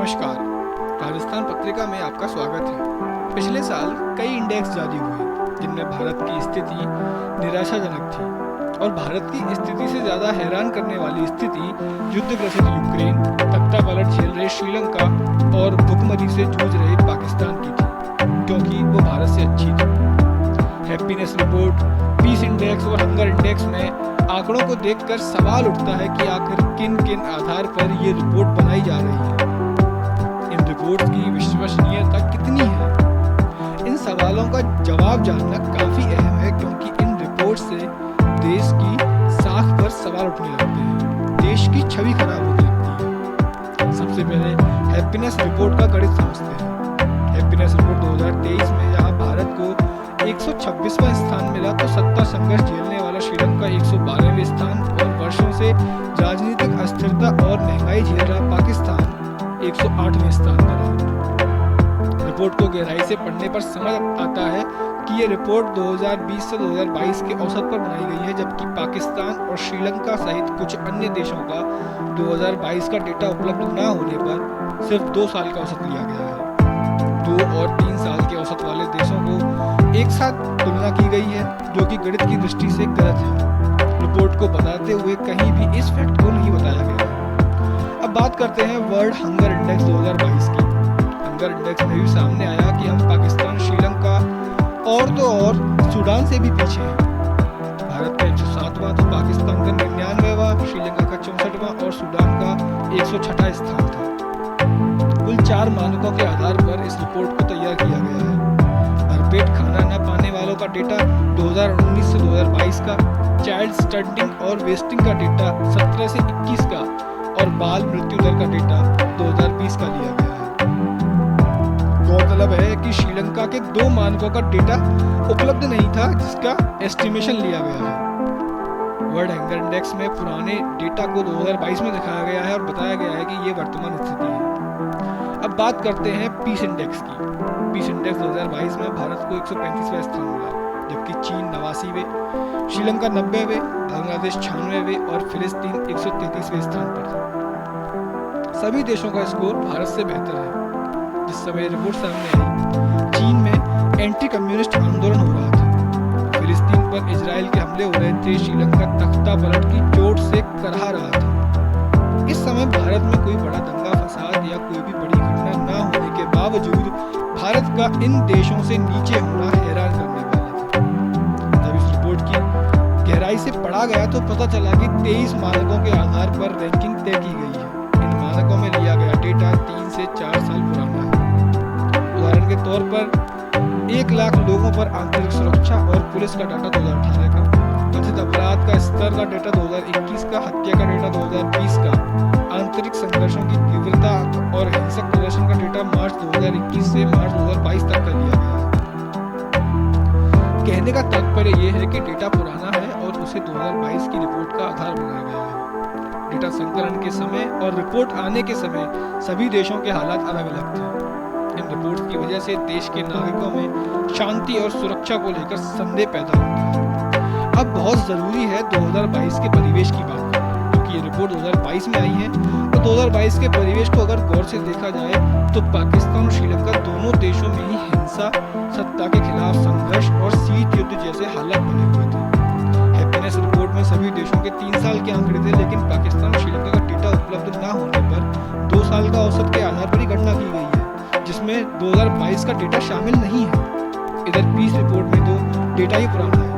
नमस्कार। राजस्थान पत्रिका में आपका स्वागत है। पिछले साल कई इंडेक्स जारी हुए जिनमें भारत की स्थिति निराशाजनक थी और भारत की स्थिति से ज़्यादा हैरान करने वाली स्थिति युद्धग्रसित यूक्रेन, तख्तापलट झेल रहे श्रीलंका और भुखमरी से जूझ रहे पाकिस्तान की थी, क्योंकि वो भारत से अच्छी थी। हैप्पीनेस रिपोर्ट, पीस इंडेक्स और हंगर इंडेक्स में आंकड़ों को देखकर सवाल उठता है कि आखिर किन किन आधार पर ये रिपोर्ट बनाई जा रही है। इन रिपोर्ट की विश्वसनीयता कितनी है? इन सवालों का जवाब जानना काफी अहम है, क्योंकि इन रिपोर्ट से देश की साख पर सवाल उठने लगते हैं, देश की छवि खराब होने लगती है। सबसे पहले हैप्पीनेस रिपोर्ट का गणित समझते हैं। हैप्पीनेस रिपोर्ट 2023 में जहां भारत को 126वां स्थान मिला, तो सत्ता संघर्ष झेलने वाला श्रीलंका 112वें स्थान और वर्षों से राजनीतिक अस्थिरता और महंगाई झेल रहा पाकिस्तान 108वें स्थान पर है। रिपोर्ट को गहराई से पढ़ने पर समझ आता है कि ये रिपोर्ट 2020 से 2022 के औसत पर बनाई गई है, जबकि पाकिस्तान और श्रीलंका सहित कुछ अन्य देशों का 2022 का डेटा उपलब्ध न होने पर सिर्फ 2 साल का औसत लिया गया है। 2 और 3 साल के औसत वाले देशों को एक साथ तुलना की गई है, जो कि गणित की दृष्टि से गलत है। रिपोर्ट को बताते हुए कहीं भी इस फैक्ट को नहीं बताया गया है। अब बात करते हैं वर्ल्ड हंगर इंडेक्स 2022 की। हंगर इंडेक्स में भी सामने आया कि हम पाकिस्तान, श्रीलंका और सूडान से भी पीछे हैं। भारत का 107वां, तो पाकिस्तान का 99वां, श्रीलंका का 64वां और सूडान का 106वां स्थान था। कुल 4 मानकों के आधार पर इस रिपोर्ट को तैयार किया गया है। भरपेट खाना न पाने वालों का डेटा 2019 से 2022 का, चाइल्ड स्टंटिंग और वेस्टिंग का डेटा 17 से 21 का और बाल मृत्यु दर का डेटा 2020 का लिया गया है। गौरतलब है कि श्रीलंका के 2 मानकों का डेटा उपलब्ध नहीं था, जिसका एस्टिमेशन लिया गया है। वर्ल्ड हंगर इंडेक्स में पुराने डेटा को 2022 में दिखाया गया है और बताया गया है कि ये वर्तमान स्थिति है। अब बात करते हैं पीस इंडेक्स की। पीस इंडेक्स 2022 में भारत को 135वां स्थान मिला, जबकि चीन 89वें, श्रीलंका 90वें, बांग्लादेश 96वें और फिलिस्तीन 133वें स्थान पर था। सभी देशों का स्कोर भारत से बेहतर है। जिस समय रिपोर्ट सामने आई, चीन में एंटी कम्युनिस्ट आंदोलन हो रहा था, फिलिस्तीन पर इजराइल के हमले हो रहे थे, श्रीलंका तख्तापलट की चोट से करहा रहा था। इस समय भारत में कोई बड़ा दंगा फसाद या कोई भी बड़ी घटना न होने के बावजूद भारत का इन देशों से नीचे होना हैरान करने वाला था। जब इस रिपोर्ट की गहराई से पढ़ा गया तो पता चला कि 23 मानकों के आधार पर रैंकिंग तय की गई है। इन मानकों में लिया गया डेटा 3 से 4 साल पुराना है। उदाहरण के तौर पर 1 लाख लोगों पर आंतरिक सुरक्षा और पुलिस का डाटा 2018 का, कथित अपराध का स्तर का डेटा 2021 का, हत्या का डेटा 2020 का, आंतरिक संघर्षों की तीव्रता और हिंसक प्रदर्शन का डेटा मार्च 2021 से मार्च 2022 तक का लिया गया है। कहने का तात्पर्य यह है कि डेटा पुराना है और उसे 2022 की रिपोर्ट का आधार बनाया गया है। डेटा संकलन के समय और रिपोर्ट आने के समय सभी देशों के हालात अलग अलग थे। इन रिपोर्ट की वजह से देश के नागरिकों में शांति और सुरक्षा को लेकर संदेह पैदा होता है। अब बहुत जरूरी है 2022 के परिवेश की बात, क्योंकि ये रिपोर्ट 2022 में आई है। तो 2022 के परिवेश को अगर गौर से देखा जाए तो पाकिस्तान और श्रीलंका दोनों देशों में ही हिंसा, सत्ता के खिलाफ संघर्ष और शीत युद्ध जैसे हालात बने हुए थे। हैप्पीनेस रिपोर्ट में सभी देशों के 3 साल के आंकड़े थे, लेकिन पाकिस्तान और श्रीलंका का डेटा उपलब्ध न होने पर 2 साल का औसत के आधार पर ही गणना की गई है, जिसमें 2022 का डेटा शामिल नहीं है। इधर पीस रिपोर्ट में तो डेटा ही पुराना है।